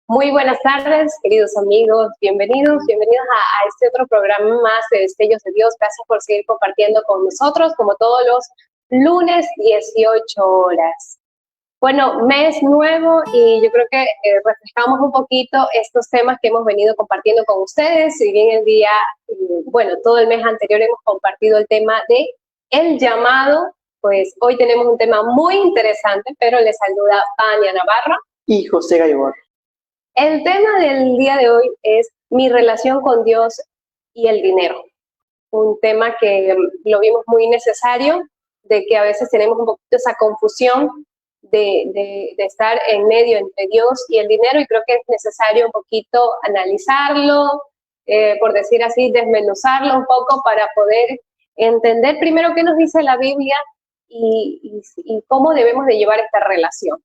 Muy buenas tardes, queridos amigos, bienvenidos a este otro programa más de Destellos de Dios. Gracias por seguir compartiendo con nosotros, como todos los lunes, 18 horas. Bueno, mes nuevo y yo creo que refrescamos un poquito estos temas que hemos venido compartiendo con ustedes. Si bien todo el mes anterior hemos compartido el tema de el llamado, pues hoy tenemos un tema muy interesante, pero les saluda Vania Navarro y José Gaibor. El tema del día de hoy es mi relación con Dios y el dinero. Un tema que lo vimos muy necesario, de que a veces tenemos un poquito esa confusión de estar en medio entre Dios y el dinero, y creo que es necesario un poquito analizarlo, por decir así, desmenuzarlo un poco para poder entender primero qué nos dice la Biblia y cómo debemos de llevar esta relación.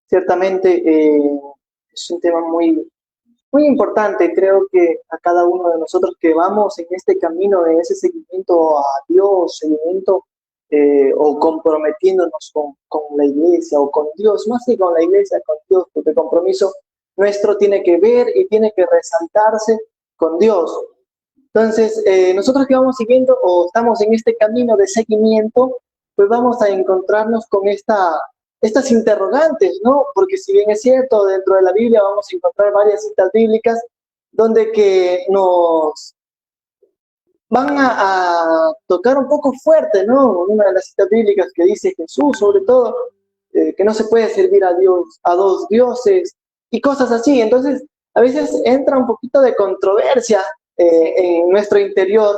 Ciertamente es un tema muy importante. Creo que a cada uno de nosotros que vamos en este camino de ese seguimiento a Dios, seguimiento o comprometiéndonos con la iglesia o con Dios, más que con la iglesia, con Dios, porque el compromiso nuestro tiene que ver y tiene que resaltarse con Dios. Entonces, nosotros que vamos siguiendo o estamos en este camino de seguimiento, pues vamos a encontrarnos con estas interrogantes, ¿no? Porque si bien es cierto, dentro de la Biblia vamos a encontrar varias citas bíblicas donde que nos van a tocar un poco fuerte, ¿no? Una de las citas bíblicas que dice Jesús, sobre todo, que no se puede servir a dos dioses y cosas así. Entonces, a veces entra un poquito de controversia en nuestro interior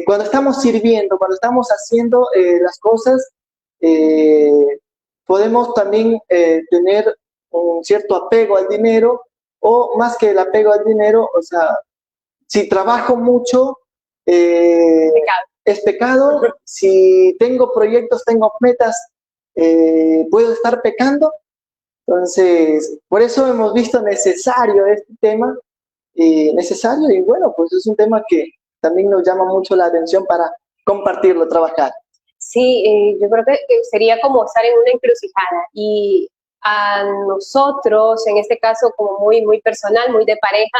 cuando estamos sirviendo, cuando estamos haciendo las cosas. Podemos también tener un cierto apego al dinero, o más que el apego al dinero, o sea, si trabajo mucho, es pecado. Si tengo proyectos, tengo metas, puedo estar pecando. Entonces, por eso hemos visto necesario este tema, necesario, y bueno, pues es un tema que también nos llama mucho la atención para compartirlo, trabajar. Sí, yo creo que sería como estar en una encrucijada, y a nosotros, en este caso como muy personal, muy de pareja,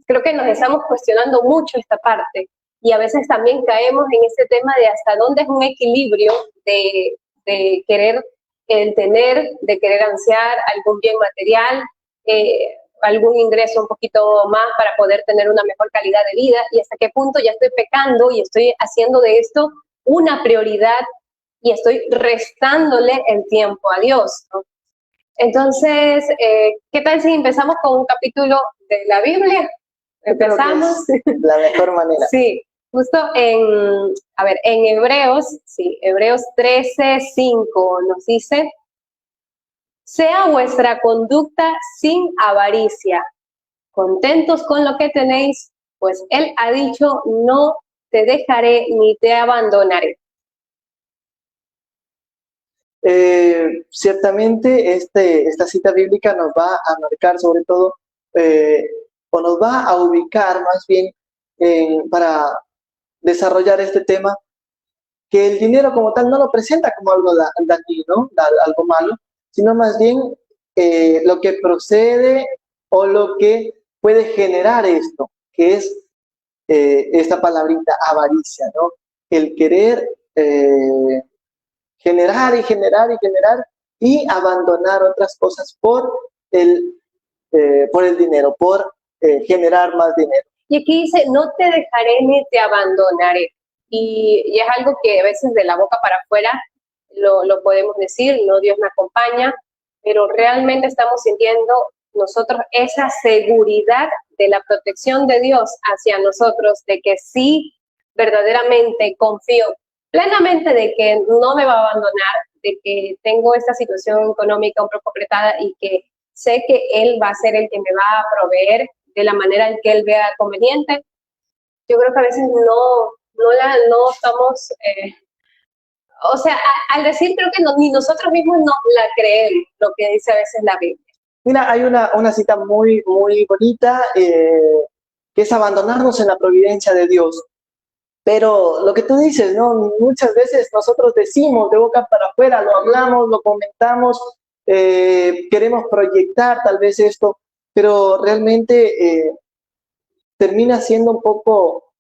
creo que nos estamos cuestionando mucho esta parte, y a veces también caemos en este tema de hasta dónde es un equilibrio de querer tener, de querer ansiar algún bien material, algún ingreso un poquito más para poder tener una mejor calidad de vida, y hasta qué punto ya estoy pecando y estoy haciendo de esto una prioridad y estoy restándole el tiempo a Dios, ¿no? Entonces, ¿qué tal si empezamos con un capítulo de la Biblia? Empezamos. La mejor manera. Sí, justo en Hebreos, sí, Hebreos 13:5 nos dice: sea vuestra conducta sin avaricia, contentos con lo que tenéis, pues Él ha dicho, no te dejaré ni te abandonaré. Ciertamente esta cita bíblica nos va a marcar sobre todo, o nos va a ubicar más bien para desarrollar este tema, que el dinero como tal no lo presenta como algo dañino, algo malo, sino más bien lo que procede o lo que puede generar esto, que es esta palabrita avaricia, ¿no? El querer generar y abandonar otras cosas por el dinero, por generar más dinero. Y aquí dice, no te dejaré ni te abandonaré. Y es algo que a veces de la boca para afuera lo podemos decir, no, Dios me acompaña, pero realmente estamos sintiendo nosotros esa seguridad de la protección de Dios hacia nosotros, de que sí, verdaderamente confío plenamente de que no me va a abandonar, de que tengo esta situación económica un poco apretada y que sé que Él va a ser el que me va a proveer de la manera en que Él vea conveniente. Yo creo que a veces no estamos, o sea, al decir, creo que ni nosotros mismos nos la creemos, lo que dice a veces la Biblia. Mira, hay una cita muy bonita, que es abandonarnos en la providencia de Dios. Pero lo que tú dices, ¿no? Muchas veces nosotros decimos de boca para afuera, lo hablamos, lo comentamos, queremos proyectar tal vez esto, pero realmente termina siendo un poco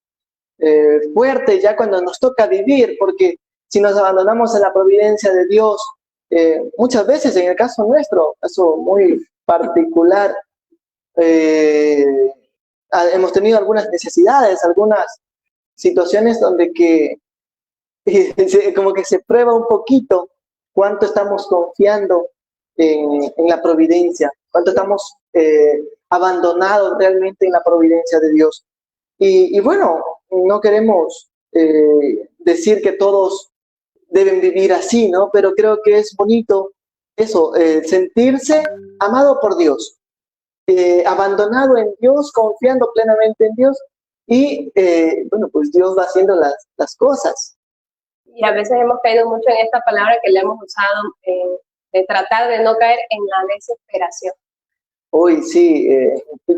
fuerte ya cuando nos toca vivir, porque si nos abandonamos en la providencia de Dios, muchas veces en el caso nuestro, caso muy particular, hemos tenido algunas necesidades, algunas situaciones donde que como que se prueba un poquito cuánto estamos confiando en la providencia, cuánto estamos abandonados realmente en la providencia de Dios. Y bueno, no queremos decir que todos deben vivir así, ¿no? Pero creo que es bonito eso, sentirse amado por Dios, abandonado en Dios, confiando plenamente en Dios y, bueno, pues Dios va haciendo las cosas. Y a veces hemos caído mucho en esta palabra que le hemos usado, de tratar de no caer en la desesperación. Uy, sí,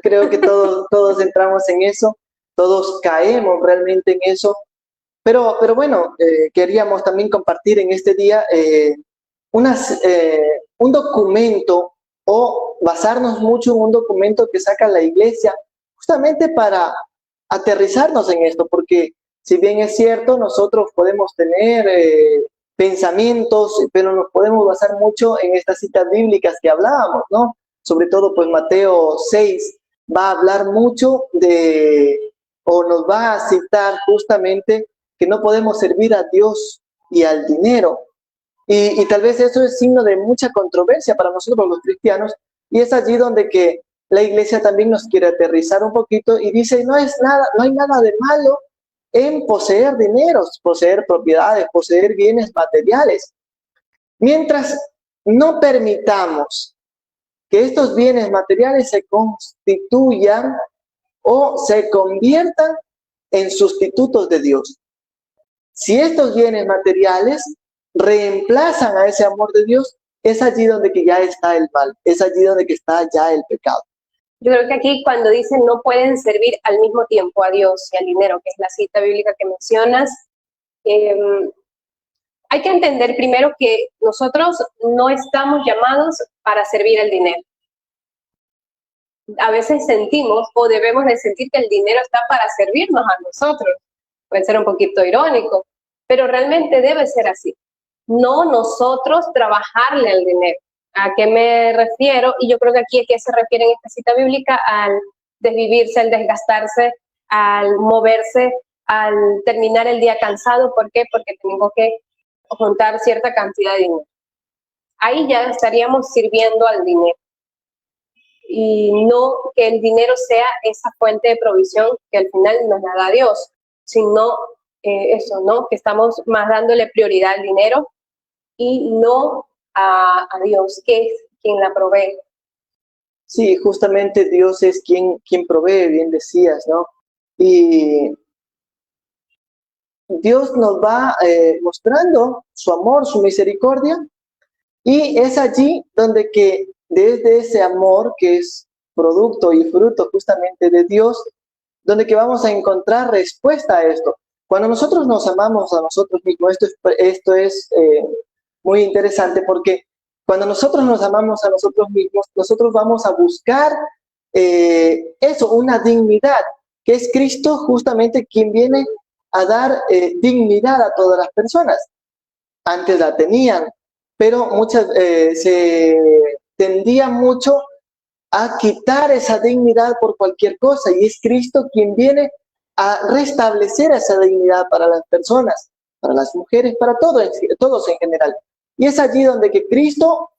creo que todos entramos en eso, todos caemos realmente en eso, pero bueno, queríamos también compartir en este día un documento o basarnos mucho en un documento que saca la iglesia justamente para aterrizarnos en esto, porque si bien es cierto, nosotros podemos tener pensamientos, pero nos podemos basar mucho en estas citas bíblicas que hablábamos, ¿no? Sobre todo, pues Mateo 6 va a hablar mucho o nos va a citar justamente que no podemos servir a Dios y al dinero. Y tal vez eso es signo de mucha controversia para nosotros los cristianos, y es allí donde que la iglesia también nos quiere aterrizar un poquito y dice, no hay nada de malo en poseer dineros, poseer propiedades, poseer bienes materiales, mientras no permitamos que estos bienes materiales se constituyan o se conviertan en sustitutos de Dios. Si estos bienes materiales reemplazan a ese amor de Dios, es allí donde que ya está el mal, es allí donde que está ya el pecado. Yo creo que aquí cuando dicen no pueden servir al mismo tiempo a Dios y al dinero, que es la cita bíblica que mencionas, hay que entender primero que nosotros no estamos llamados para servir al dinero. A veces sentimos o debemos de sentir que el dinero está para servirnos a nosotros. Puede ser un poquito irónico, pero realmente debe ser así. No nosotros trabajarle al dinero. ¿A qué me refiero? Y yo creo que aquí a qué se refiere en esta cita bíblica: al desvivirse, al desgastarse, al moverse, al terminar el día cansado. ¿Por qué? Porque tengo que juntar cierta cantidad de dinero. Ahí ya estaríamos sirviendo al dinero. Y no que el dinero sea esa fuente de provisión que al final nos la da Dios, sino eso, ¿no? Que estamos más dándole prioridad al dinero y no a Dios, que es quien la provee. Sí, justamente Dios es quien provee, bien decías, ¿no? Y Dios nos va mostrando su amor, su misericordia, y es allí donde que desde ese amor que es producto y fruto justamente de Dios, donde que vamos a encontrar respuesta a esto. Cuando nosotros nos amamos a nosotros mismos, esto es muy interesante, porque cuando nosotros nos amamos a nosotros mismos, nosotros vamos a buscar eso, una dignidad, que es Cristo justamente quien viene a dar dignidad a todas las personas. Antes la tenían, pero se tendía mucho a quitar esa dignidad por cualquier cosa, y es Cristo quien viene a restablecer esa dignidad para las personas, para las mujeres, para todos en general. Y es allí donde que Cristo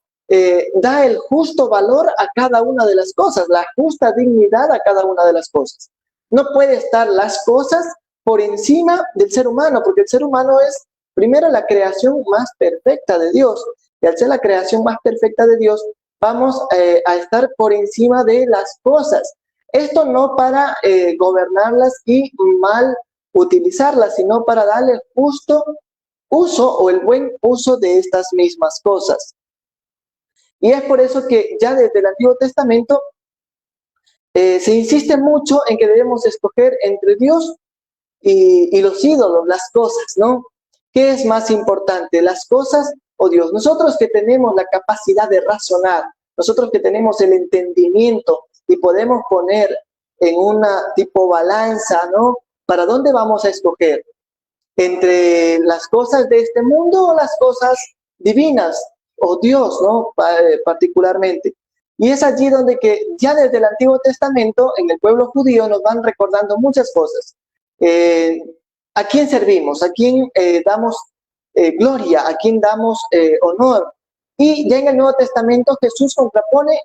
da el justo valor a cada una de las cosas, la justa dignidad a cada una de las cosas. No puede estar las cosas por encima del ser humano, porque el ser humano es primero la creación más perfecta de Dios, y al ser la creación más perfecta de Dios, vamos a estar por encima de las cosas. Esto no para gobernarlas y mal utilizarlas, sino para darle el justo uso o el buen uso de estas mismas cosas. Y es por eso que ya desde el Antiguo Testamento se insiste mucho en que debemos escoger entre Dios y los ídolos, las cosas, ¿no? ¿Qué es más importante, las cosas o Dios. Nosotros que tenemos la capacidad de razonar, nosotros que tenemos el entendimiento y podemos poner en una tipo balanza, ¿no? ¿Para dónde vamos a escoger? ¿Entre las cosas de este mundo o las cosas divinas? O Dios, ¿no? Particularmente. Y es allí donde que ya desde el Antiguo Testamento, en el pueblo judío, nos van recordando muchas cosas. ¿A quién servimos? ¿A quién damos gloria? ¿A quién damos honor? Y ya en el Nuevo Testamento Jesús contrapone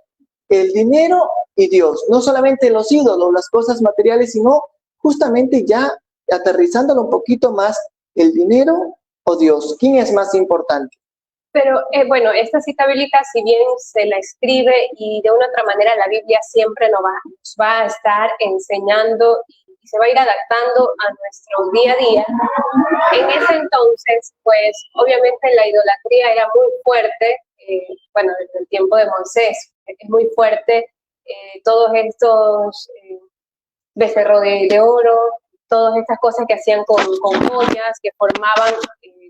el dinero y Dios. No solamente los ídolos, las cosas materiales, sino justamente ya aterrizándolo un poquito más, el dinero o Dios. ¿Quién es más importante? Pero bueno, esta cita bíblica, si bien se la escribe y de una otra manera la Biblia siempre nos va a estar enseñando y se va a ir adaptando a nuestro día a día. En ese entonces, pues obviamente la idolatría era muy fuerte, bueno, desde el tiempo de Moisés, es muy fuerte, todos estos becerros de oro, todas estas cosas que hacían con joyas, que formaban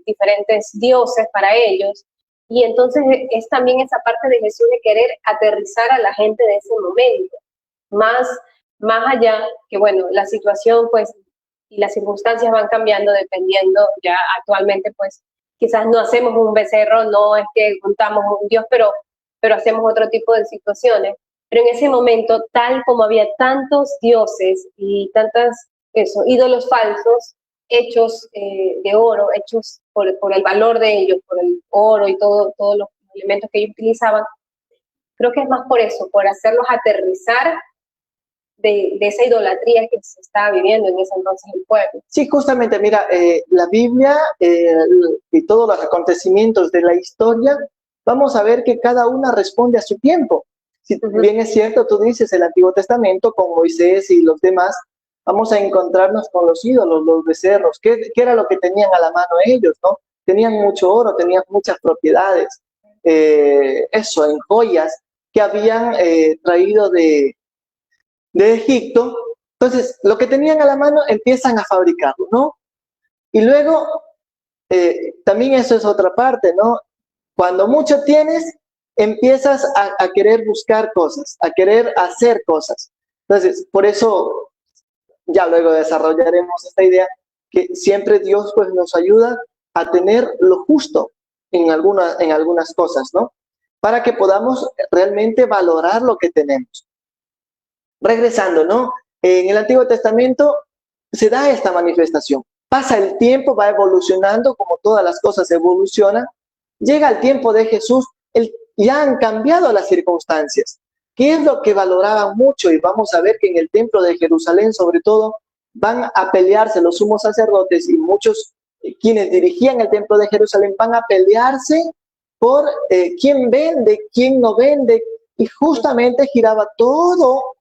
diferentes dioses para ellos. Y entonces es también esa parte de Jesús de querer aterrizar a la gente de ese momento, más allá que, bueno, la situación pues y las circunstancias van cambiando dependiendo, ya actualmente pues quizás no hacemos un becerro, no es que juntamos un dios, pero hacemos otro tipo de situaciones. Pero en ese momento, tal como había tantos dioses y tantas ídolos falsos, hechos de oro, hechos por el valor de ellos, por el oro y todos los elementos que ellos utilizaban, creo que es más por eso, por hacerlos aterrizar de esa idolatría que se estaba viviendo en ese entonces el pueblo. Sí, justamente, mira, la Biblia y todos los acontecimientos de la historia, vamos a ver que cada una responde a su tiempo. Si bien es cierto, tú dices el Antiguo Testamento con Moisés y los demás, vamos a encontrarnos con los ídolos, los becerros. ¿Qué era lo que tenían a la mano ellos, no? Tenían mucho oro, tenían muchas propiedades, eso, en joyas que habían traído de Egipto. Entonces, lo que tenían a la mano empiezan a fabricarlo, ¿no? Y luego, también eso es otra parte, ¿no? Cuando mucho tienes, empiezas a querer buscar cosas, a querer hacer cosas. Entonces, por eso, ya luego desarrollaremos esta idea, que siempre Dios pues nos ayuda a tener lo justo en algunas cosas, ¿no? Para que podamos realmente valorar lo que tenemos. Regresando, ¿no? En el Antiguo Testamento se da esta manifestación. Pasa el tiempo, va evolucionando, como todas las cosas evolucionan. Llega el tiempo de Jesús, ya han cambiado las circunstancias. ¿Qué es lo que valoraban mucho? Y vamos a ver que en el templo de Jerusalén, sobre todo, van a pelearse los sumos sacerdotes y muchos quienes dirigían el templo de Jerusalén van a pelearse por quién vende, quién no vende. Y justamente giraba todo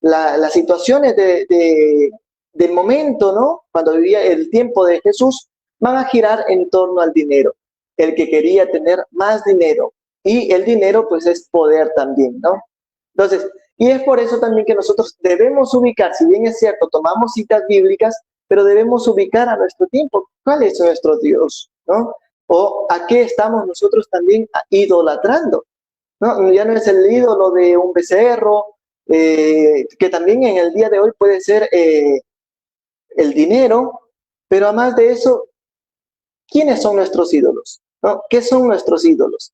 las situaciones del momento, ¿no? Cuando vivía el tiempo de Jesús, van a girar en torno al dinero. El que quería tener más dinero. Y el dinero, pues, es poder también, ¿no? Entonces, y es por eso también que nosotros debemos ubicar, si bien es cierto, tomamos citas bíblicas, pero debemos ubicar a nuestro tiempo. ¿Cuál es nuestro Dios? ¿No? O a qué estamos nosotros también idolatrando. ¿No? Ya no es el ídolo de un becerro, que también en el día de hoy puede ser el dinero, pero además de eso, ¿quiénes son nuestros ídolos? ¿No? ¿Qué son nuestros ídolos?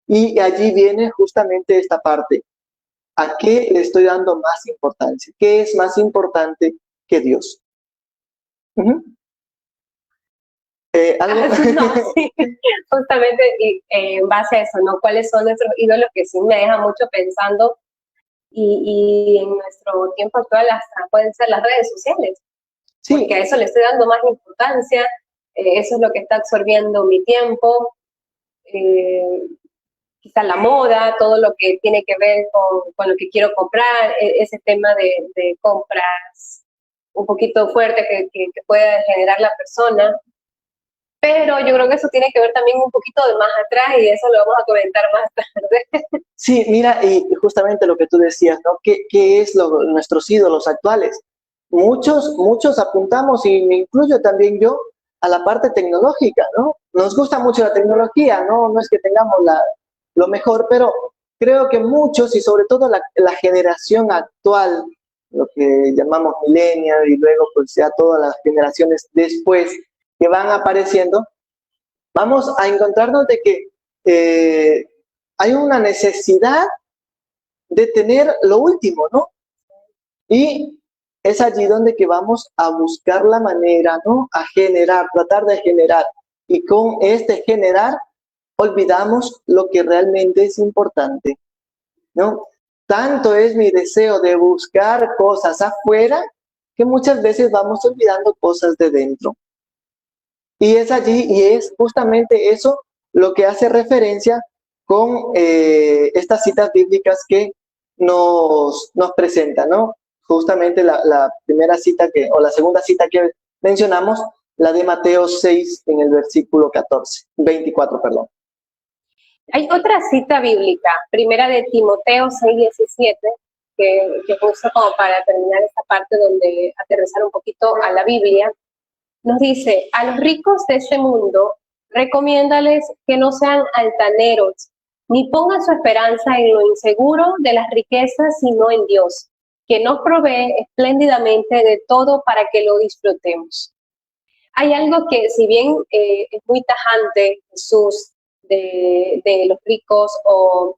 Y allí viene justamente esta parte. ¿A qué le estoy dando más importancia? ¿Qué es más importante que Dios? ¿Algo? No, sí, justamente en base a eso, ¿no? ¿Cuáles son nuestros ídolos? Que sí me deja mucho pensando y en nuestro tiempo actual hasta pueden ser las redes sociales, sí, porque a eso le estoy dando más importancia, eso es lo que está absorbiendo mi tiempo, quizás la moda, todo lo que tiene que ver con lo que quiero comprar, ese tema de compras un poquito fuerte que puede generar la persona. Pero yo creo que eso tiene que ver también un poquito de más atrás y eso lo vamos a comentar más tarde. Sí, mira, y justamente lo que tú decías, ¿no? ¿Qué es nuestros ídolos actuales? Muchos apuntamos, y me incluyo también yo, a la parte tecnológica, ¿no? nos gusta mucho la tecnología, ¿no? No es que tengamos lo mejor, pero creo que muchos, y sobre todo la generación actual, lo que llamamos millennial, y luego pues ya todas las generaciones después que van apareciendo, vamos a encontrarnos de que hay una necesidad de tener lo último, ¿no? Y es allí donde que vamos a buscar la manera, ¿no? A generar, tratar de generar. Y con este generar, olvidamos lo que realmente es importante, ¿no? Tanto es mi deseo de buscar cosas afuera que muchas veces vamos olvidando cosas de dentro. Y es allí, y es justamente eso lo que hace referencia con estas citas bíblicas que nos presentan, ¿no? Justamente la primera cita o la segunda cita que mencionamos, la de Mateo 6 en el versículo 24, perdón. Hay otra cita bíblica, primera de Timoteo 6:17, que uso como para terminar esta parte donde aterrizar un poquito a la Biblia. Nos dice, a los ricos de este mundo, recomiéndales que no sean altaneros, ni pongan su esperanza en lo inseguro de las riquezas, sino en Dios, que nos provee espléndidamente de todo para que lo disfrutemos. Hay algo que, si bien es muy tajante, Jesús, de los ricos, o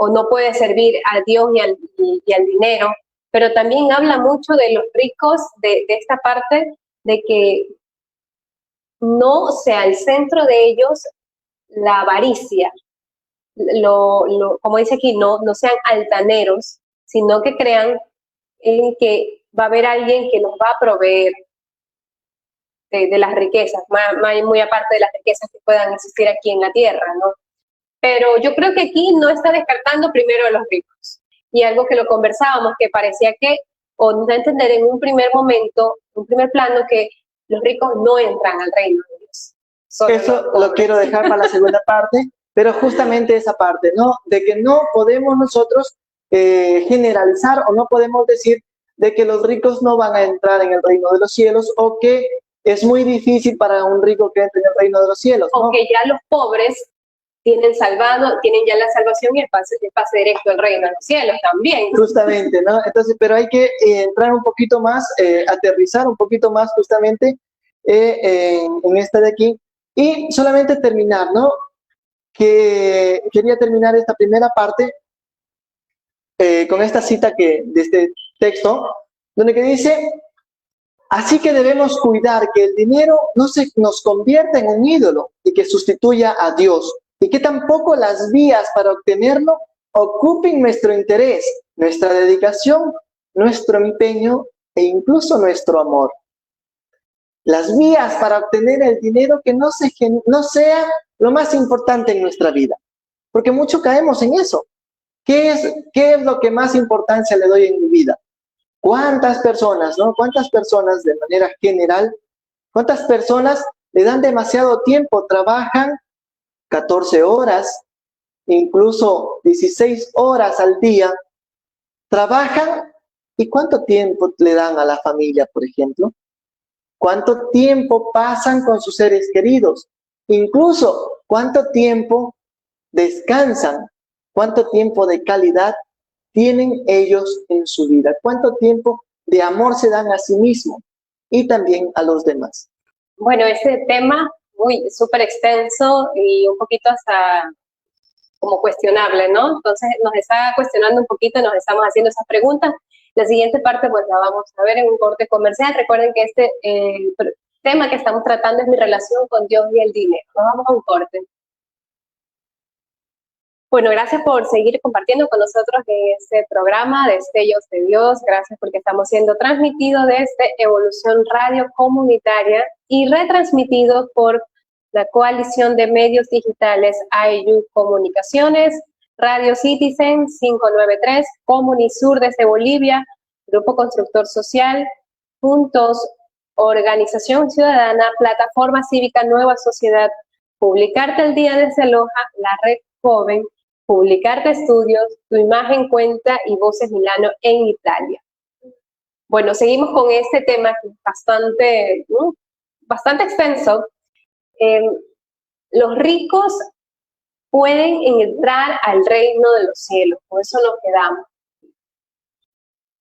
no puede servir a Dios y al dinero, pero también habla mucho de los ricos, de esta parte, de que no sea el centro de ellos la avaricia, como dice aquí, no sean altaneros, sino que crean en que va a haber alguien que los va a proveer de las riquezas, muy aparte de las riquezas que puedan existir aquí en la tierra, ¿no? Pero yo creo que aquí no está descartando primero a los ricos. Y algo que lo conversábamos, que parecía que, o no entender en un primer momento, un primer plano, que los ricos no entran al reino de Dios. Eso lo quiero dejar para la segunda parte, pero justamente esa parte, ¿no? De que no podemos nosotros generalizar, o no podemos decir de que los ricos no van a entrar en el reino de los cielos, o que es muy difícil para un rico que entre en el reino de los cielos, ¿no? O que ya los pobres tienen ya la salvación y el pase directo al reino de los cielos también. Justamente, ¿no? Entonces, pero hay que entrar un poquito más, aterrizar un poquito más justamente en esta de aquí, y solamente terminar, ¿no? Que quería terminar esta primera parte con esta cita de este texto, donde que dice, así que debemos cuidar que el dinero no se nos convierta en un ídolo y que sustituya a Dios, y que tampoco las vías para obtenerlo ocupen nuestro interés, nuestra dedicación, nuestro empeño e incluso nuestro amor. Las vías para obtener el dinero que no sea lo más importante en nuestra vida, porque mucho caemos en eso. ¿Qué es lo que más importancia le doy en mi vida? ¿Cuántas personas, no? ¿Cuántas personas de manera general, cuántas personas le dan demasiado tiempo, trabajan 14 horas, incluso 16 horas al día, trabajan, y cuánto tiempo le dan a la familia, por ejemplo? ¿Cuánto tiempo pasan con sus seres queridos? Incluso, ¿cuánto tiempo descansan? ¿Cuánto tiempo de calidad tienen ellos en su vida? ¿Cuánto tiempo de amor se dan a sí mismos y también a los demás? Bueno, ese tema súper extenso y un poquito hasta como cuestionable, ¿no? Entonces nos está cuestionando un poquito, nos estamos haciendo esas preguntas. La siguiente parte pues la vamos a ver en un corte comercial. Recuerden que este tema que estamos tratando es mi relación con Dios y el dinero. Nos vamos a un corte. Bueno, gracias por seguir compartiendo con nosotros en este programa de Destellos de Dios. Gracias porque estamos siendo transmitidos desde Evolución Radio Comunitaria y retransmitidos por la coalición de medios digitales IU Comunicaciones, Radio Citizen 593, Comunisur desde Bolivia, Grupo Constructor Social, Juntos, Organización Ciudadana, Plataforma Cívica Nueva Sociedad, Publicarte al Día desde Loja, La Red Joven, Publicarte Estudios, Tu Imagen Cuenta y Voces Milano en Italia. Bueno, seguimos con este tema que es bastante extenso. los ricos pueden entrar al reino de los cielos, con eso nos quedamos.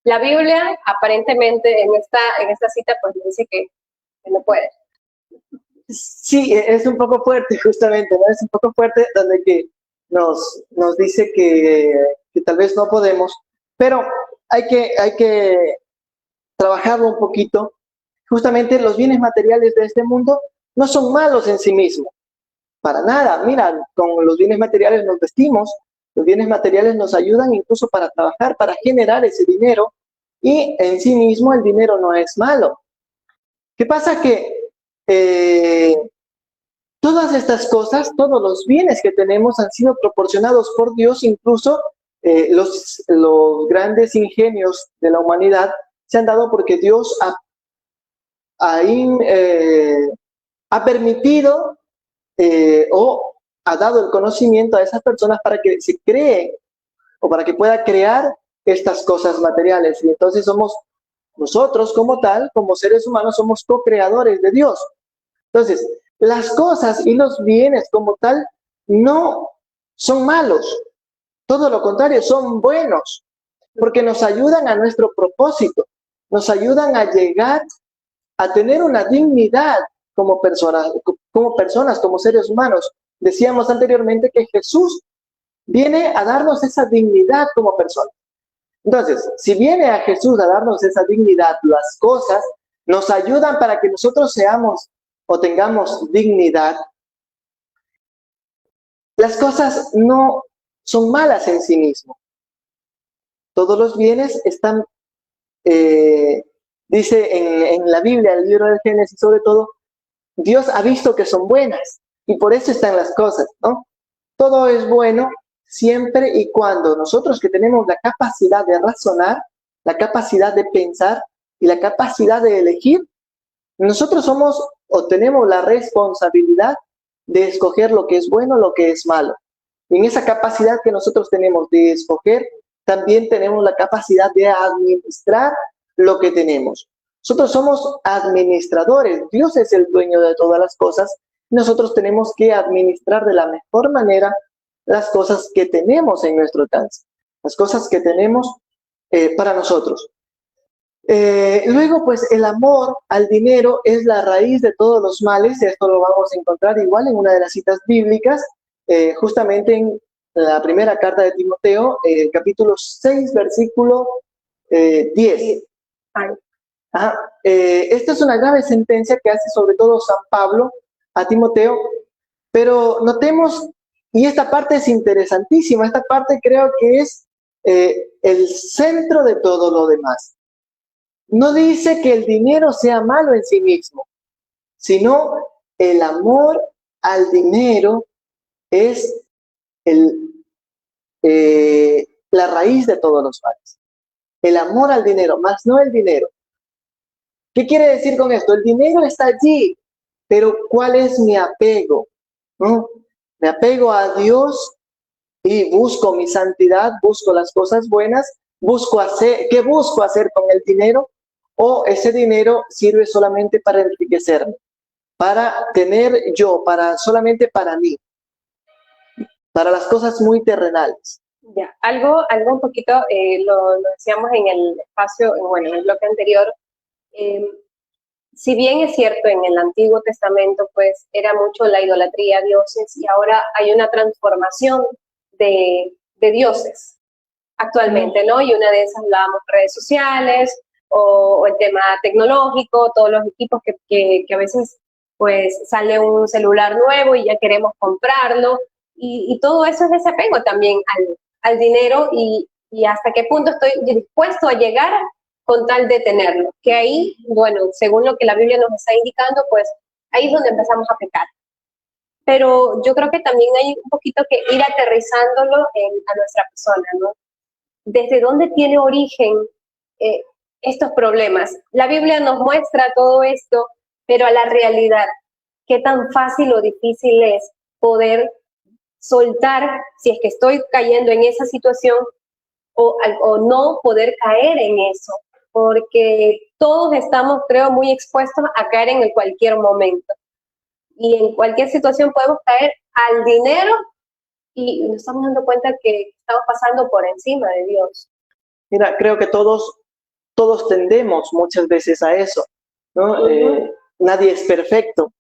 La Biblia, aparentemente, en esta cita, pues dice que no puede. Sí, es un poco fuerte, justamente, ¿no? Es un poco fuerte donde que nos dice que tal vez no podemos, pero hay que trabajarlo un poquito. Justamente los bienes materiales de este mundo no son malos en sí mismos, para nada. Mira, con los bienes materiales nos vestimos, los bienes materiales nos ayudan incluso para trabajar, para generar ese dinero, y en sí mismo el dinero no es malo. ¿Qué pasa? Que todas estas cosas, todos los bienes que tenemos han sido proporcionados por Dios, incluso los grandes ingenios de la humanidad se han dado porque Dios ha permitido o ha dado el conocimiento a esas personas para que se cree o para que pueda crear estas cosas materiales. Y entonces somos nosotros como tal, como seres humanos, somos co-creadores de Dios. Entonces, las cosas y los bienes como tal no son malos, todo lo contrario, son buenos, porque nos ayudan a nuestro propósito, nos ayudan a llegar a tener una dignidad como personas, como seres humanos. Decíamos anteriormente que Jesús viene a darnos esa dignidad como personas. Entonces, si viene a Jesús a darnos esa dignidad, las cosas nos ayudan para que nosotros seamos o tengamos dignidad. Las cosas no son malas en sí mismas. Todos los bienes están, dice en la Biblia, el libro del Génesis sobre todo, Dios ha visto que son buenas y por eso están las cosas, ¿no? Todo es bueno siempre y cuando nosotros que tenemos la capacidad de razonar, la capacidad de pensar y la capacidad de elegir, nosotros somos o tenemos la responsabilidad de escoger lo que es bueno, lo que es malo. Y en esa capacidad que nosotros tenemos de escoger, también tenemos la capacidad de administrar lo que tenemos. Nosotros somos administradores. Dios es el dueño de todas las cosas. Nosotros tenemos que administrar de la mejor manera las cosas que tenemos en nuestro alcance, las cosas que tenemos para nosotros. Luego, pues el amor al dinero es la raíz de todos los males. Esto lo vamos a encontrar igual en una de las citas bíblicas, justamente en la primera carta de Timoteo, capítulo 6, versículo 10. Esta es una grave sentencia que hace sobre todo San Pablo a Timoteo, pero notemos, y esta parte es interesantísima, esta parte creo que es el centro de todo lo demás. No dice que el dinero sea malo en sí mismo, sino el amor al dinero es la raíz de todos los males. El amor al dinero, más no el dinero. ¿Qué quiere decir con esto? El dinero está allí, pero ¿cuál es mi apego? ¿No? Me apego a Dios y busco mi santidad, busco las cosas buenas, ¿qué busco hacer con el dinero? O ese dinero sirve solamente para enriquecerme, para tener yo, solamente para mí, para las cosas muy terrenales. Ya, algo un poquito, lo decíamos en el espacio, en el bloque anterior, si bien es cierto en el Antiguo Testamento, pues era mucho la idolatría a dioses y ahora hay una transformación de dioses actualmente, ¿no? Y una de esas hablábamos redes sociales, o el tema tecnológico, todos los equipos que a veces pues sale un celular nuevo y ya queremos comprarlo, y todo eso es ese apego también al dinero y hasta qué punto estoy dispuesto a llegar con tal de tenerlo, que ahí, bueno, según lo que la Biblia nos está indicando, pues ahí es donde empezamos a pecar. Pero yo creo que también hay un poquito que ir aterrizándolo a nuestra persona, ¿no? ¿Desde dónde tiene origen estos problemas? La Biblia nos muestra todo esto, pero a la realidad, ¿qué tan fácil o difícil es poder soltar si es que estoy cayendo en esa situación o no poder caer en eso? Porque todos estamos, creo, muy expuestos a caer en cualquier momento. y en cualquier situación podemos caer al dinero y nos estamos dando cuenta que estamos pasando por encima de Dios. Mira, creo que todos tendemos muchas veces a eso, ¿no? Nadie es perfecto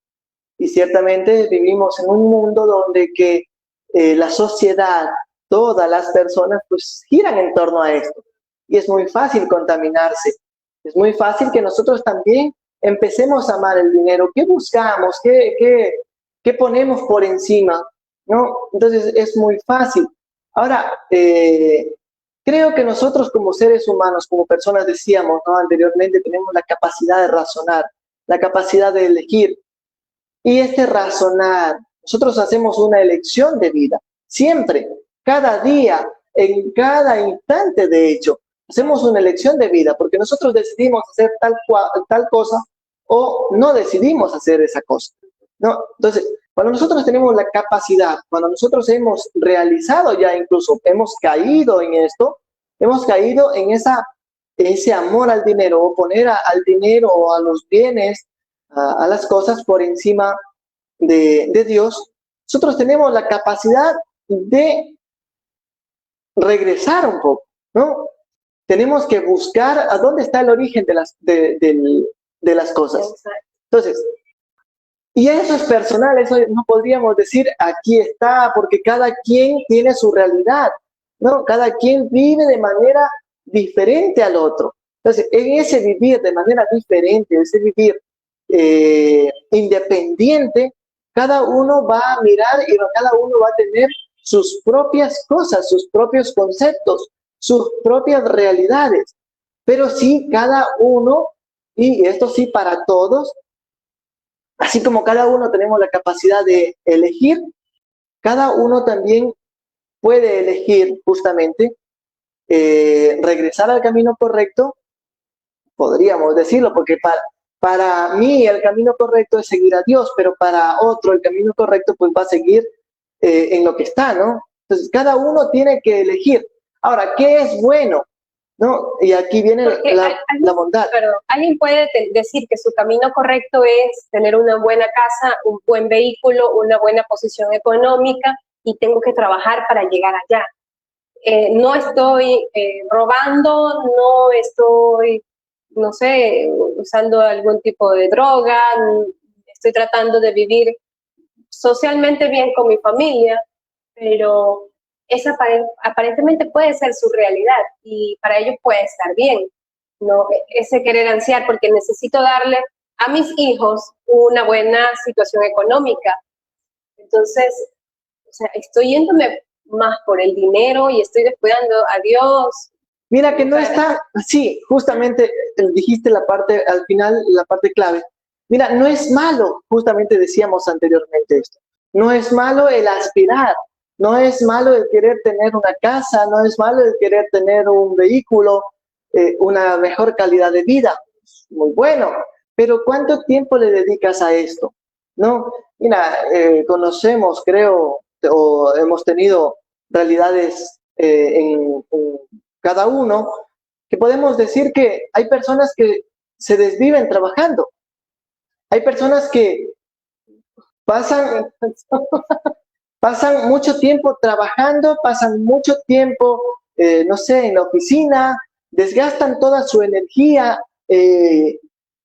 y ciertamente vivimos en un mundo donde que la sociedad, todas las personas, pues giran en torno a esto. Y es muy fácil contaminarse. Es muy fácil que nosotros también empecemos a amar el dinero. ¿Qué buscamos? ¿Qué ponemos por encima? ¿No? Entonces es muy fácil. Ahora, creo que nosotros como seres humanos, como personas, decíamos, ¿no?, anteriormente, tenemos la capacidad de razonar, la capacidad de elegir. Y este razonar, nosotros hacemos una elección de vida, siempre, cada día, en cada instante, de hecho, hacemos una elección de vida, porque nosotros decidimos hacer tal cosa o no decidimos hacer esa cosa, ¿no? Entonces, cuando nosotros tenemos la capacidad, cuando nosotros hemos realizado ya, incluso hemos caído en esto, hemos caído en ese amor al dinero, o poner al dinero o a los bienes, a las cosas por encima de Dios, nosotros tenemos la capacidad de regresar un poco, ¿no? Tenemos que buscar a dónde está el origen de las cosas. Entonces, y eso es personal, eso no podríamos decir aquí está, porque cada quien tiene su realidad, ¿no? Cada quien vive de manera diferente al otro. Entonces, en ese vivir de manera diferente, ese vivir independiente, cada uno va a mirar y cada uno va a tener sus propias cosas, sus propios conceptos, sus propias realidades. Pero sí, cada uno, y esto sí para todos, así como cada uno tenemos la capacidad de elegir, cada uno también puede elegir justamente regresar al camino correcto, podríamos decirlo, porque para mí el camino correcto es seguir a Dios, pero para otro el camino correcto pues va a seguir en lo que está, ¿no? Entonces cada uno tiene que elegir. Ahora, ¿qué es bueno? ¿No? Y aquí viene la bondad. Perdón, alguien puede decir que su camino correcto es tener una buena casa, un buen vehículo, una buena posición económica y tengo que trabajar para llegar allá. No estoy robando, no estoy, no sé, usando algún tipo de droga, estoy tratando de vivir socialmente bien con mi familia, pero esa aparentemente puede ser su realidad y para ellos puede estar bien, ¿no? Ese querer ansiar porque necesito darle a mis hijos una buena situación económica. Entonces, o sea, estoy yéndome más por el dinero y estoy descuidando a Dios. Mira que no está, sí, justamente dijiste la parte, al final, la parte clave. Mira, no es malo, justamente decíamos anteriormente esto, no es malo el aspirar, no es malo el querer tener una casa, no es malo el querer tener un vehículo, una mejor calidad de vida, muy bueno, pero ¿cuánto tiempo le dedicas a esto? ¿No? Mira, conocemos, creo, o hemos tenido realidades en cada uno, que podemos decir que hay personas que se desviven trabajando. Hay personas que pasan mucho tiempo trabajando, pasan mucho tiempo, no sé, en la oficina, desgastan toda su energía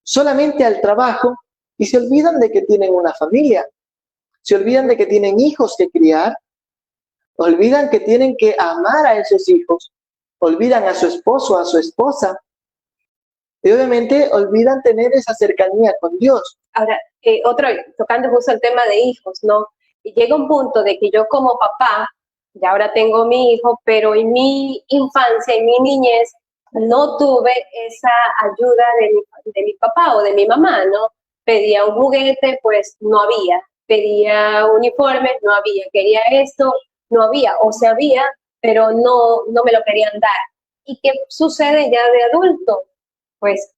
solamente al trabajo y se olvidan de que tienen una familia, se olvidan de que tienen hijos que criar, olvidan que tienen que amar a esos hijos, olvidan a su esposo, a su esposa, y obviamente olvidan tener esa cercanía con Dios. Ahora, tocando justo el tema de hijos, ¿no? Y llega un punto de que yo como papá, ya ahora tengo mi hijo, pero en mi infancia, en mi niñez, no tuve esa ayuda de mi papá o de mi mamá, ¿no? Pedía un juguete, pues no había. Pedía uniformes, no había. Quería esto, no había. O se había, pero no me lo querían dar. ¿Y qué sucede ya de adulto? Pues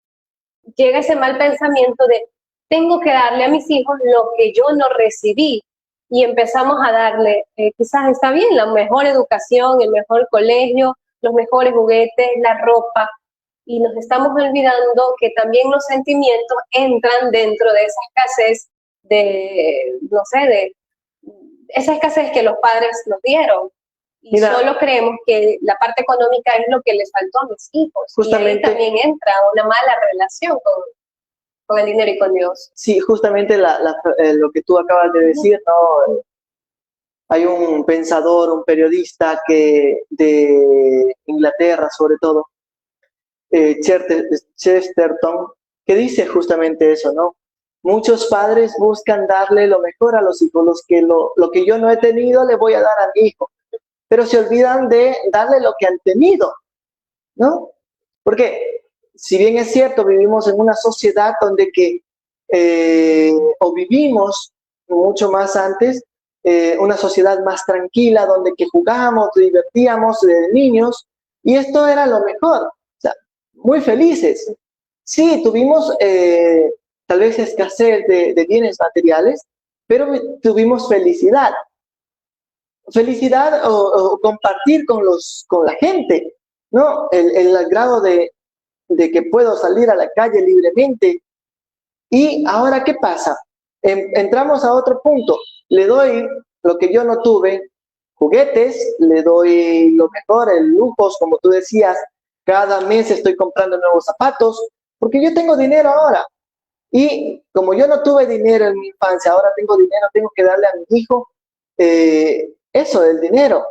llega ese mal pensamiento de tengo que darle a mis hijos lo que yo no recibí y empezamos a darle, quizás está bien, la mejor educación, el mejor colegio, los mejores juguetes, la ropa, y nos estamos olvidando que también los sentimientos entran dentro de esa escasez no sé, de esa escasez que los padres nos dieron. Y Mira, solo creemos que la parte económica es lo que les faltó a mis hijos. justamente, y ahí también entra una mala relación con el dinero y con Dios. Sí, justamente lo que tú acabas de decir, ¿no? Hay un pensador, un periodista de Inglaterra, sobre todo, Chesterton, que dice justamente eso, ¿no? Muchos padres buscan darle lo mejor a los hijos, lo que yo no he tenido le voy a dar a mi hijo, pero se olvidan de darle lo que han tenido, ¿no? Porque si bien es cierto, vivimos en una sociedad donde o vivimos mucho más antes, una sociedad más tranquila, donde que jugábamos, divertíamos de niños, y esto era lo mejor, o sea, muy felices. Sí, tuvimos tal vez escasez de bienes materiales, pero tuvimos felicidad. Felicidad o compartir con la gente, ¿no? El grado de que puedo salir a la calle libremente. Y ahora, ¿qué pasa? Entramos a otro punto. Le doy lo que yo no tuve, juguetes, le doy lo mejor, el lujos, como tú decías, cada mes estoy comprando nuevos zapatos, porque yo tengo dinero ahora. Y como yo no tuve dinero en mi infancia, ahora tengo dinero, tengo que darle a mi hijo eso, el dinero,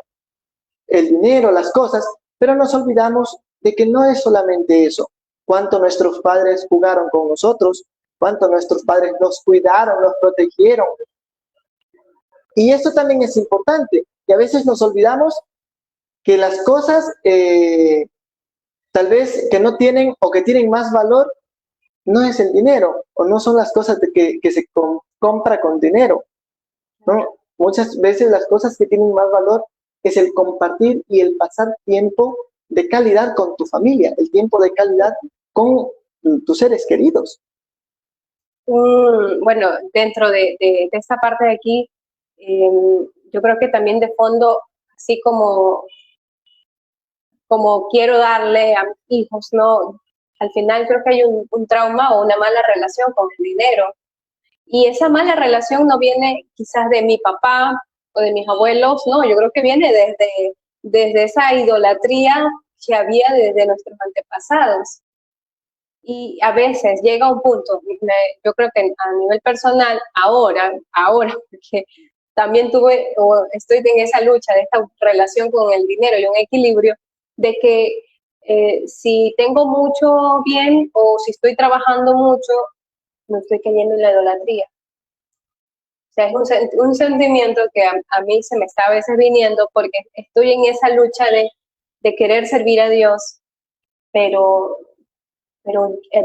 las cosas, pero nos olvidamos de que no es solamente eso. Cuánto nuestros padres jugaron con nosotros, cuánto nuestros padres nos cuidaron, nos protegieron. Y eso también es importante. Y a veces nos olvidamos que las cosas tal vez que no tienen o que tienen más valor no es el dinero o no son las cosas que se compra con dinero, ¿no? Muchas veces las cosas que tienen más valor es el compartir y el pasar tiempo de calidad con tu familia, el tiempo de calidad con tus seres queridos. Bueno, dentro de esta parte de aquí, yo creo que también de fondo, así como quiero darle a mis hijos, ¿no? Al final creo que hay un trauma o una mala relación con el dinero. Y esa mala relación no viene quizás de mi papá o de mis abuelos, no, yo creo que viene desde esa idolatría que había desde nuestros antepasados. Y a veces llega un punto, yo creo que a nivel personal, ahora, porque también tuve o estoy en esa lucha de esta relación con el dinero y un equilibrio, de que si tengo mucho bien o si estoy trabajando mucho, no estoy cayendo en la idolatría. O sea, es un sentimiento que a mí se me está a veces viniendo porque estoy en esa lucha de querer servir a Dios, pero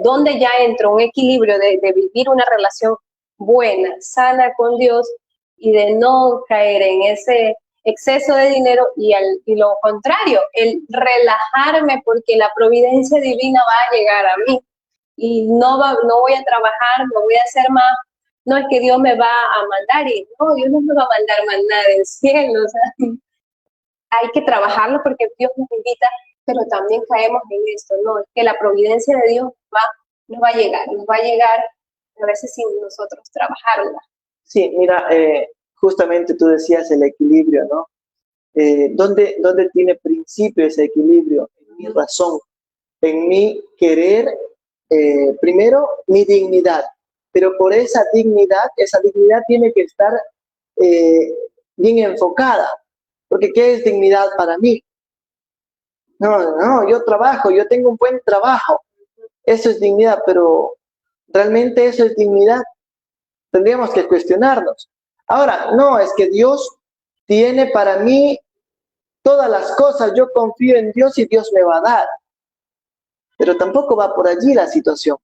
donde ya entra un equilibrio de vivir una relación buena, sana con Dios y de no caer en ese exceso de dinero y lo contrario, el relajarme porque la providencia divina va a llegar a mí y no voy a trabajar, no voy a hacer más. No es que Dios me va a mandar y no, Dios no me va a mandar más nada del cielo. O sea, hay que trabajarlo porque Dios nos invita, pero también caemos en esto, ¿no? Es que la providencia de Dios nos va a llegar a veces sin nosotros trabajarla. Sí, mira, justamente tú decías el equilibrio, ¿no? ¿Dónde tiene principio ese equilibrio? En mi razón, en mi querer, primero, mi dignidad, pero por esa dignidad tiene que estar bien enfocada, porque ¿qué es dignidad para mí? No, yo trabajo, yo tengo un buen trabajo, eso es dignidad, pero ¿realmente eso es dignidad? Tendríamos que cuestionarnos. Ahora, no, es que Dios tiene para mí todas las cosas, yo confío en Dios y Dios me va a dar. Pero tampoco va por allí la situación.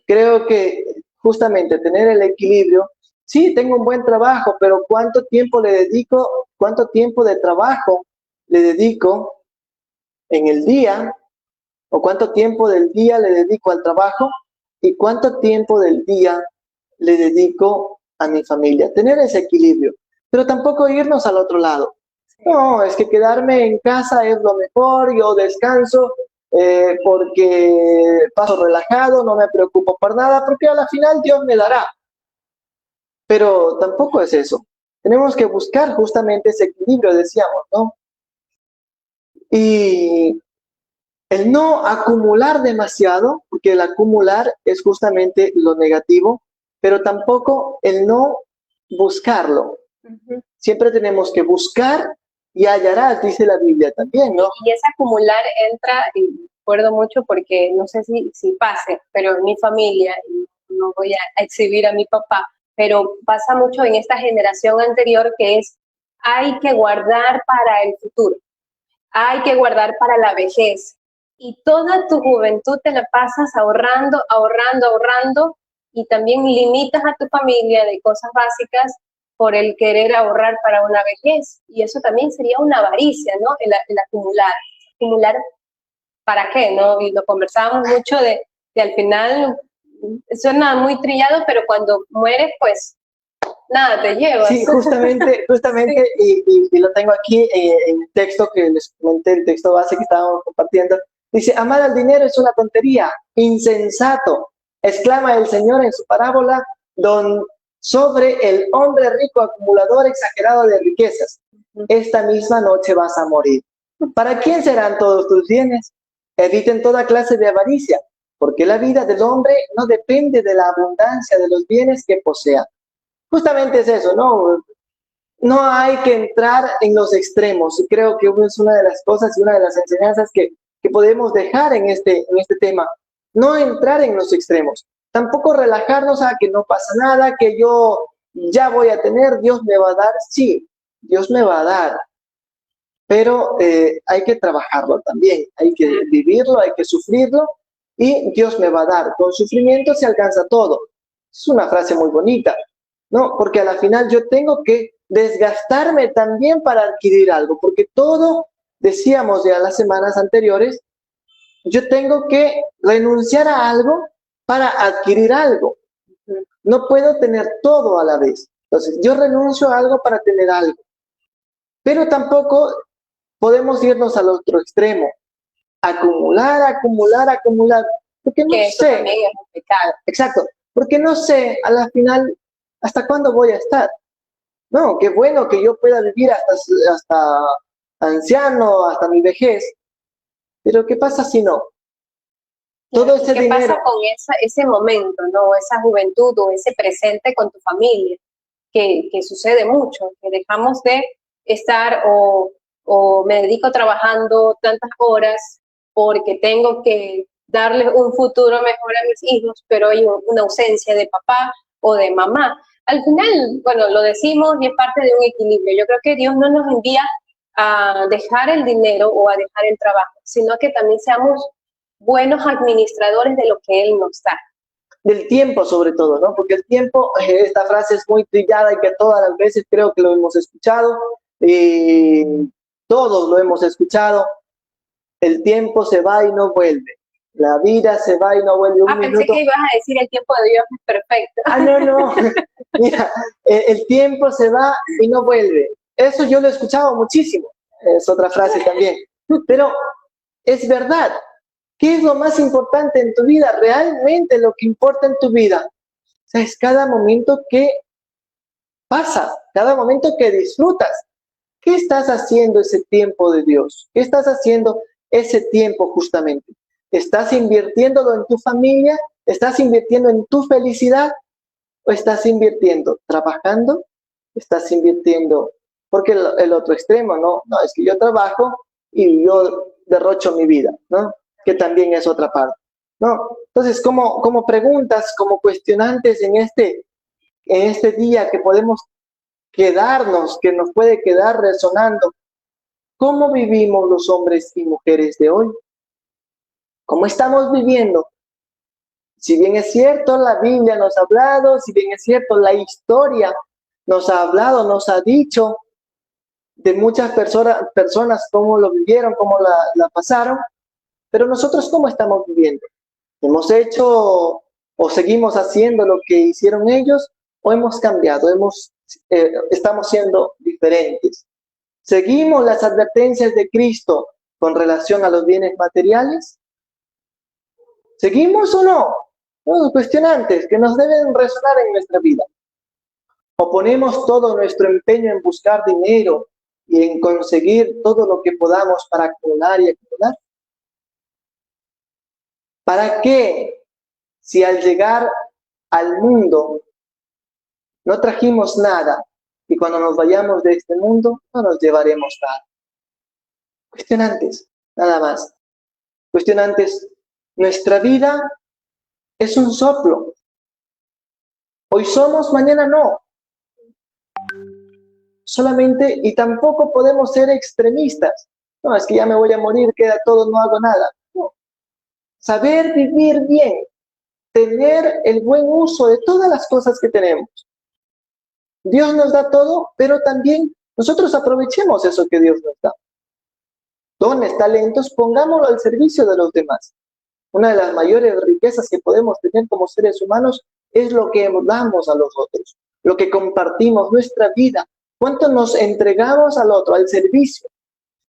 Creo que justamente tener el equilibrio, sí, tengo un buen trabajo, pero ¿cuánto tiempo le dedico, cuánto tiempo de trabajo le dedico en el día, o cuánto tiempo del día le dedico al trabajo y cuánto tiempo del día le dedico a mi familia? Tener ese equilibrio, pero tampoco irnos al otro lado. No, es que quedarme en casa es lo mejor, yo descanso porque paso relajado, no me preocupo por nada, porque a la final Dios me dará. pero tampoco es eso. Tenemos que buscar justamente ese equilibrio, decíamos, ¿no? Y el no acumular demasiado, porque el acumular es justamente lo negativo, pero tampoco el no buscarlo. Siempre tenemos que buscar y hallarás, dice la Biblia también, ¿no? Y ese acumular entra, y recuerdo mucho porque no sé si pase, pero en mi familia, y no voy a exhibir a mi papá, pero pasa mucho en esta generación anterior que es, hay que guardar para el futuro, hay que guardar para la vejez. Y toda tu juventud te la pasas ahorrando, ahorrando, ahorrando, y también limitas a tu familia de cosas básicas por el querer ahorrar para una vejez. Y eso también sería una avaricia, ¿no? El acumular. ¿Acumular para qué, no? Y lo conversábamos mucho de al final, suena muy trillado, pero cuando mueres, pues nada te llevas. Sí, justamente, sí. Y lo tengo aquí en el texto que les comenté, el texto base que estábamos compartiendo. Dice, amar al dinero es una tontería, insensato, exclama el Señor en su parábola sobre el hombre rico acumulador exagerado de riquezas. Esta misma noche vas a morir. ¿Para quién serán todos tus bienes? Eviten toda clase de avaricia, porque la vida del hombre no depende de la abundancia de los bienes que posea. Justamente es eso, ¿no? No hay que entrar en los extremos. Y creo que es una de las cosas y una de las enseñanzas que podemos dejar en este tema. No entrar en los extremos. Tampoco relajarnos a que no pasa nada, que yo ya voy a tener, Dios me va a dar. Sí, Dios me va a dar. Pero hay que trabajarlo también. Hay que vivirlo, hay que sufrirlo y Dios me va a dar. Con sufrimiento se alcanza todo. Es una frase muy bonita, ¿no? Porque a la final yo tengo que desgastarme también para adquirir algo, porque todo, decíamos ya las semanas anteriores, yo tengo que renunciar a algo para adquirir algo. No puedo tener todo a la vez. Entonces, yo renuncio a algo para tener algo. Pero tampoco podemos irnos al otro extremo. Acumular, acumular, acumular. Porque no que eso sé. También es un pecado. Exacto. Porque no sé a la final hasta cuándo voy a estar. No, qué bueno que yo pueda vivir hasta anciano, hasta mi vejez. Pero ¿qué pasa si no? Todo ese ¿Qué dinero. pasa con ese momento, ¿no? Esa juventud o ese presente con tu familia? Que sucede mucho, que dejamos de estar o me dedico trabajando tantas horas porque tengo que darles un futuro mejor a mis hijos, pero hay una ausencia de papá o de mamá. Al final, bueno, lo decimos y es parte de un equilibrio. Yo creo que Dios no nos envía a dejar el dinero o a dejar el trabajo, sino que también seamos buenos administradores de lo que Él nos da. Del tiempo sobre todo, ¿no? Porque el tiempo, esta frase es muy trillada y que todas las veces creo que lo hemos escuchado, todos lo hemos escuchado, el tiempo se va y no vuelve, la vida se va y no vuelve. Pensé que ibas a decir el tiempo de Dios es perfecto. No, mira, el tiempo se va y no vuelve, eso yo lo he escuchado muchísimo, es otra frase también, pero es verdad. ¿Qué es lo más importante en tu vida? Realmente lo que importa en tu vida, o sea, es cada momento que pasa, cada momento que disfrutas. ¿Qué estás haciendo ese tiempo de Dios? ¿Qué estás haciendo ese tiempo justamente? ¿Estás invirtiéndolo en tu familia? ¿Estás invirtiendo en tu felicidad? ¿O estás invirtiendo trabajando? ¿Estás invirtiendo? Porque el otro extremo, no, es que yo trabajo y yo derrocho mi vida, ¿no? Que también es otra parte, ¿no? Entonces, como preguntas, como cuestionantes en este día que podemos quedarnos, que nos puede quedar resonando, ¿cómo vivimos los hombres y mujeres de hoy? ¿Cómo estamos viviendo? Si bien es cierto, la Biblia nos ha hablado, si bien es cierto, la historia nos ha hablado, nos ha dicho de muchas personas cómo lo vivieron, cómo la pasaron, pero nosotros, ¿cómo estamos viviendo? ¿Hemos hecho o seguimos haciendo lo que hicieron ellos o hemos cambiado, estamos siendo diferentes? ¿Seguimos las advertencias de Cristo con relación a los bienes materiales? ¿Seguimos o no? Cuestionantes que nos deben resonar en nuestra vida. ¿O ponemos todo nuestro empeño en buscar dinero y en conseguir todo lo que podamos para acumular y acumular? ¿Para qué, si al llegar al mundo no trajimos nada y cuando nos vayamos de este mundo no nos llevaremos nada? Cuestionantes, nada más. Cuestionantes, nuestra vida es un soplo. Hoy somos, mañana no. Solamente, y tampoco podemos ser extremistas. No, es que ya me voy a morir, queda todo, no hago nada. No. Saber vivir bien, tener el buen uso de todas las cosas que tenemos. Dios nos da todo, pero también nosotros aprovechemos eso que Dios nos da. Dones, talentos, pongámoslo al servicio de los demás. Una de las mayores riquezas que podemos tener como seres humanos es lo que damos a los otros, lo que compartimos, nuestra vida, cuánto nos entregamos al otro, al servicio.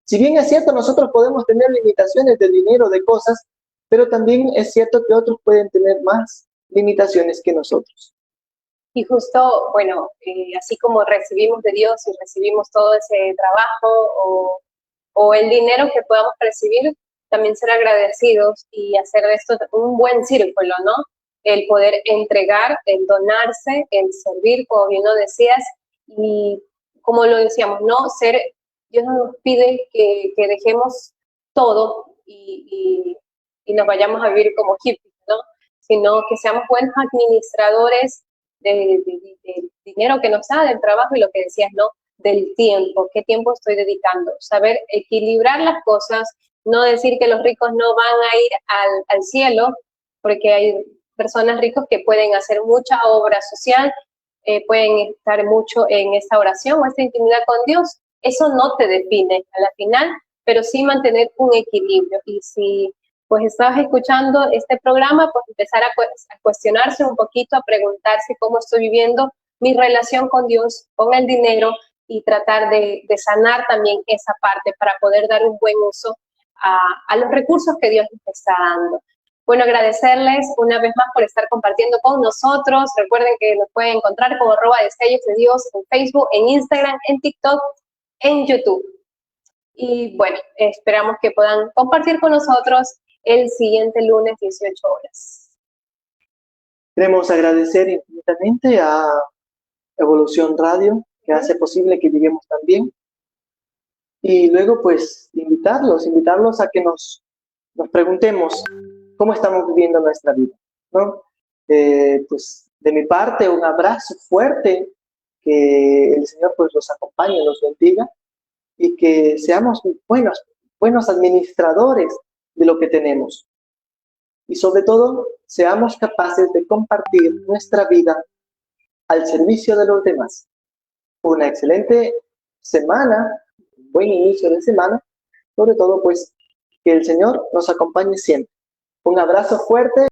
Si bien es cierto, nosotros podemos tener limitaciones de dinero, de cosas, pero también es cierto que otros pueden tener más limitaciones que nosotros. Y justo, bueno, así como recibimos de Dios y recibimos todo ese trabajo o el dinero que podamos recibir, también ser agradecidos y hacer de esto un buen círculo, ¿no? El poder entregar, el donarse, el servir, como bien lo decías, y como lo decíamos, ¿no? Dios nos pide que dejemos todo y nos vayamos a vivir como hippies, ¿no? Sino que seamos buenos administradores del dinero que nos da, del trabajo y lo que decías, ¿no? Del tiempo, qué tiempo estoy dedicando, saber equilibrar las cosas, no decir que los ricos no van a ir al cielo, porque hay personas ricos que pueden hacer mucha obra social, pueden estar mucho en esta oración o esta intimidad con Dios. Eso no te define a la final, pero sí mantener un equilibrio. Y si pues estabas escuchando este programa, pues empezar a cuestionarse un poquito, a preguntarse cómo estoy viviendo mi relación con Dios, con el dinero, y tratar de sanar también esa parte para poder dar un buen uso a los recursos que Dios nos está dando. Bueno, agradecerles una vez más por estar compartiendo con nosotros. Recuerden que nos pueden encontrar como @destellosdedios en Facebook, en Instagram, en TikTok, en YouTube. Y bueno, esperamos que puedan compartir con nosotros el siguiente lunes 18 horas. Queremos agradecer infinitamente a Evolución Radio, que hace posible que lleguemos también. Y luego, pues, invitarlos a que nos preguntemos cómo estamos viviendo nuestra vida, ¿no? Pues, de mi parte, un abrazo fuerte, que el Señor, pues, los acompañe, los bendiga, y que seamos buenos administradores de lo que tenemos. Y sobre todo, seamos capaces de compartir nuestra vida al servicio de los demás. Una excelente semana, un buen inicio de semana, sobre todo pues que el Señor nos acompañe siempre. Un abrazo fuerte.